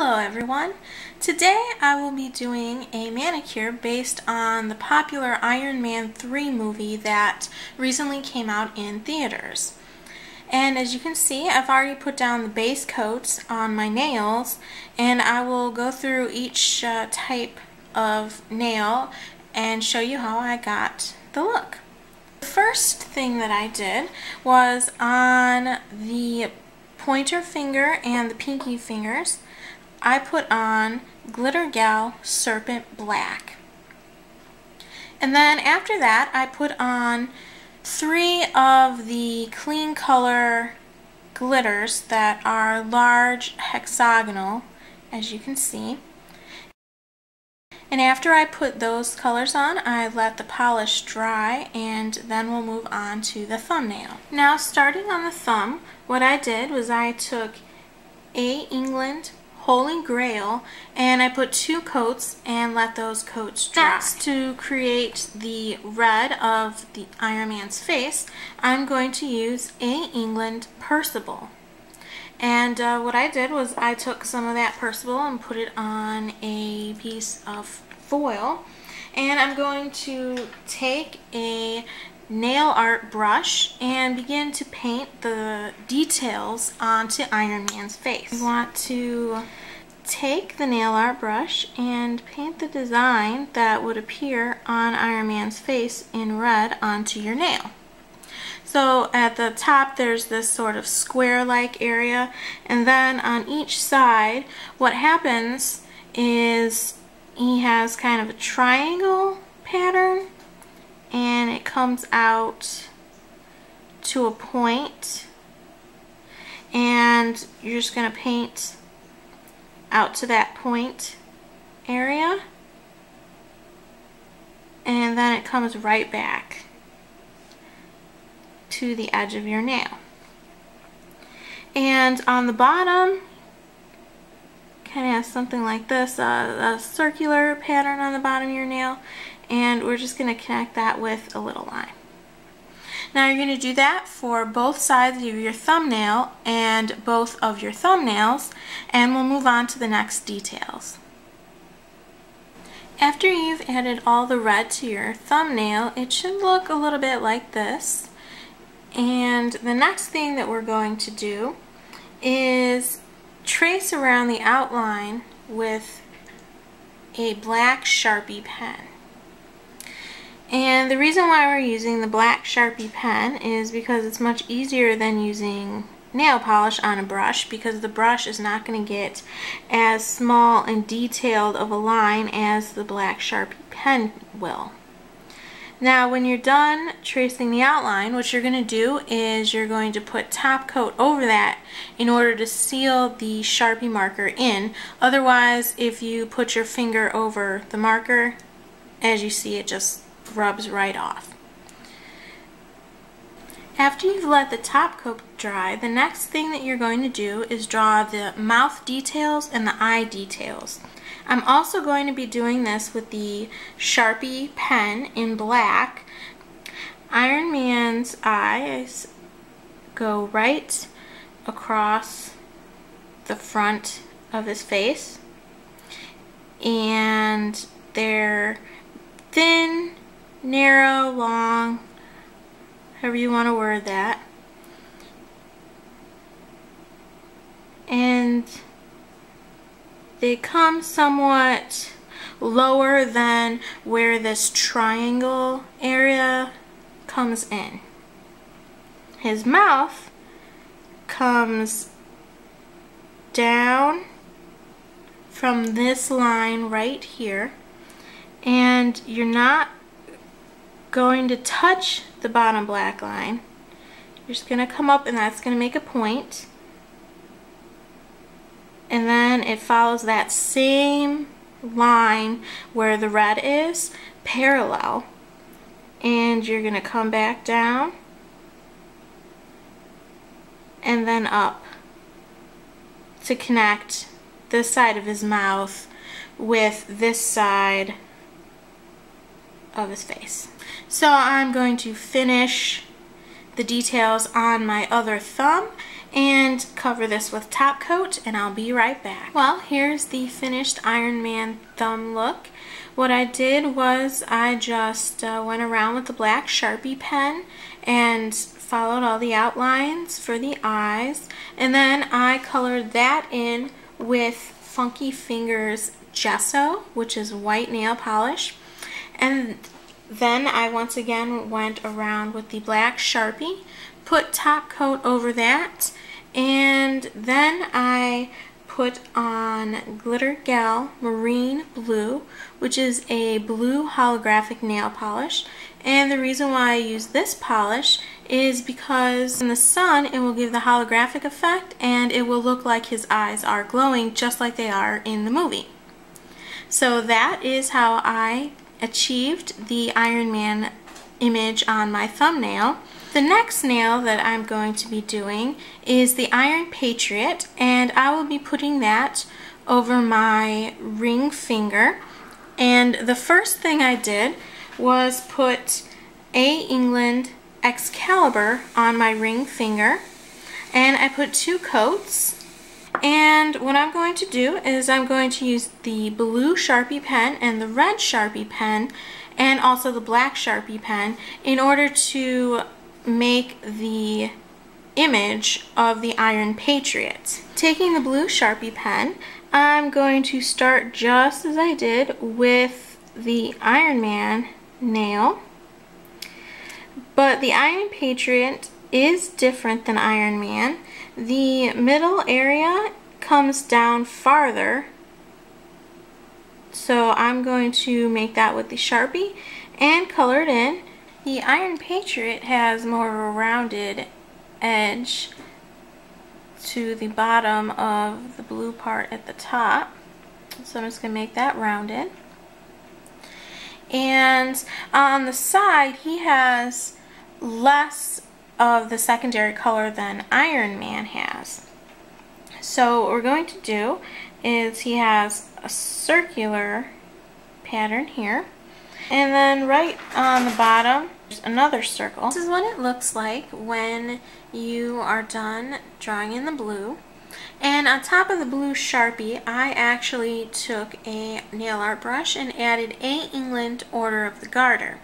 Hello everyone! Today I will be doing a manicure based on the popular Iron Man 3 movie that recently came out in theaters. And as you can see, I've already put down the base coats on my nails, and I will go through each type of nail and show you how I got the look. The first thing that I did was on the pointer finger and the pinky fingers. I put on Glitter Gal Serpent Black. And then after that I put on 3 of the clean color glitters that are large hexagonal, as you can see. And after I put those colors on, I let the polish dry, and then we'll move on to the thumbnail. Now, starting on the thumb, what I did was I took A. England Holy Grail and I put 2 coats and let those coats dry. Next, to create the red of the Iron Man's face, I'm going to use A. England Percival. And what I did was I took some of that Percival and put it on a piece of foil, and I'm going to take a nail art brush and begin to paint the details onto Iron Man's face. You want to take the nail art brush and paint the design that would appear on Iron Man's face in red onto your nail. So at the top there's this sort of square-like area, and then on each side what happens is he has kind of a triangle pattern, and it comes out to a point, and you're just going to paint out to that point area, and then it comes right back to the edge of your nail. And on the bottom, kind of has something like this, a circular pattern on the bottom of your nail, and we're just going to connect that with a little line. Now you're going to do that for both sides of your thumbnail and both of your thumbnails, and we'll move on to the next details. After you've added all the red to your thumbnail, it should look a little bit like this. And the next thing that we're going to do is trace around the outline with a black Sharpie pen. And the reason why we're using the black Sharpie pen is because it's much easier than using nail polish on a brush, because the brush is not going to get as small and detailed of a line as the black Sharpie pen will. Now when you're done tracing the outline, what you're going to do is you're going to put top coat over that in order to seal the Sharpie marker in. Otherwise, if you put your finger over the marker, as you see, it just rubs right off. After you've let the top coat dry, the next thing that you're going to do is draw the mouth details and the eye details. I'm also going to be doing this with the Sharpie pen in black. Iron Man's eyes go right across the front of his face, and they're thin, narrow, long, however you want to word that. And they come somewhat lower than where this triangle area comes in. His mouth comes down from this line right here, and you're not going to touch the bottom black line. You're just going to come up, and that's going to make a point. And then it follows that same line where the red is, parallel. And you're going to come back down and then up to connect this side of his mouth with this side of his face. So I'm going to finish the details on my other thumb and cover this with top coat, and I'll be right back. Well, here's the finished Iron Man thumb look. What I did was I just went around with the black Sharpie pen and followed all the outlines for the eyes, and then I colored that in with Funky Fingers gesso, which is white nail polish, and then I once again went around with the black Sharpie, put top coat over that, and then I put on Glitter Gal Marine Blue, which is a blue holographic nail polish. And the reason why I use this polish is because in the sun it will give the holographic effect and it will look like his eyes are glowing just like they are in the movie. So that is how I achieved the Iron Man image on my thumbnail. The next nail that I'm going to be doing is the Iron Patriot, and I will be putting that over my ring finger. And the first thing I did was put A. England Excalibur on my ring finger, and I put 2 coats. And what I'm going to do is I'm going to use the blue Sharpie pen and the red Sharpie pen and also the black Sharpie pen in order to make the image of the Iron Patriot. Taking the blue Sharpie pen, I'm going to start just as I did with the Iron Man nail, but the Iron Patriot is different than Iron Man. The middle area comes down farther, so I'm going to make that with the Sharpie and color it in. The Iron Patriot has more of a rounded edge to the bottom of the blue part at the top, so I'm just going to make that rounded. And on the side he has less of the secondary color than Iron Man has. So what we're going to do is he has a circular pattern here, and then right on the bottom there's another circle. This is what it looks like when you are done drawing in the blue. And on top of the blue Sharpie, I actually took a nail art brush and added A. England Order of the Garter.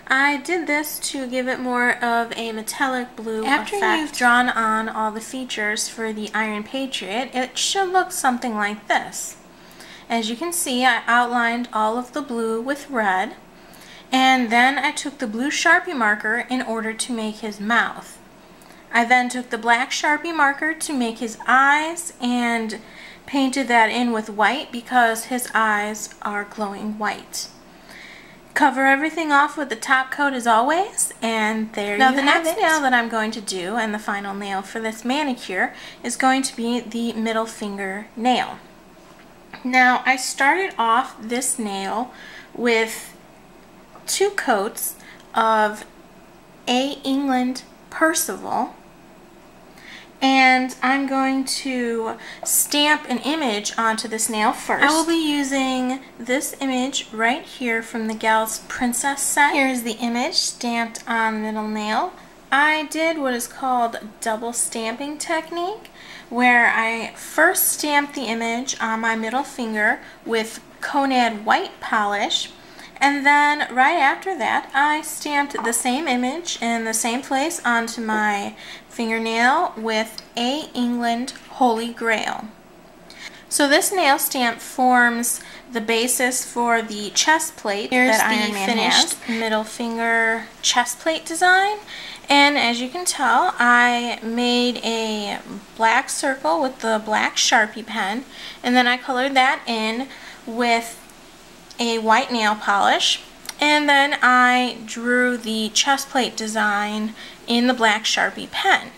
I did this to give it more of a metallic blue effect. After you've drawn on all the features for the Iron Patriot, it should look something like this. As you can see, I outlined all of the blue with red, and then I took the blue Sharpie marker in order to make his mouth. I then took the black Sharpie marker to make his eyes and painted that in with white because his eyes are glowing white. Cover everything off with the top coat as always, and there you have it. Now the next nail that I'm going to do, and the final nail for this manicure, is going to be the middle finger nail. Now I started off this nail with 2 coats of A. England Percival, and I'm going to stamp an image onto this nail first. I will be using this image right here from the Gal's Princess set. Here's the image stamped on the middle nail. I did what is called double stamping technique, where I first stamped the image on my middle finger with Conad white polish, and then right after that I stamped the same image in the same place onto my fingernail with A. England Holy Grail. So this nail stamp forms the basis for the chest plate that Iron Man has. Here's the finished middle finger chest plate design, and as you can tell, I made a black circle with the black Sharpie pen, and then I colored that in with a white nail polish, and then I drew the chest plate design in the black Sharpie pen.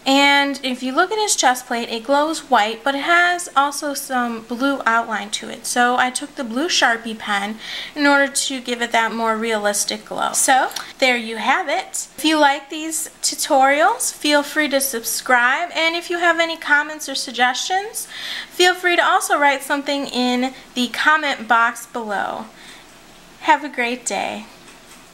And if you look at his chest plate, it glows white, but it has also some blue outline to it. So I took the blue Sharpie pen in order to give it that more realistic glow. So there you have it. If you like these tutorials, feel free to subscribe. And if you have any comments or suggestions, feel free to also write something in the comment box below. Have a great day.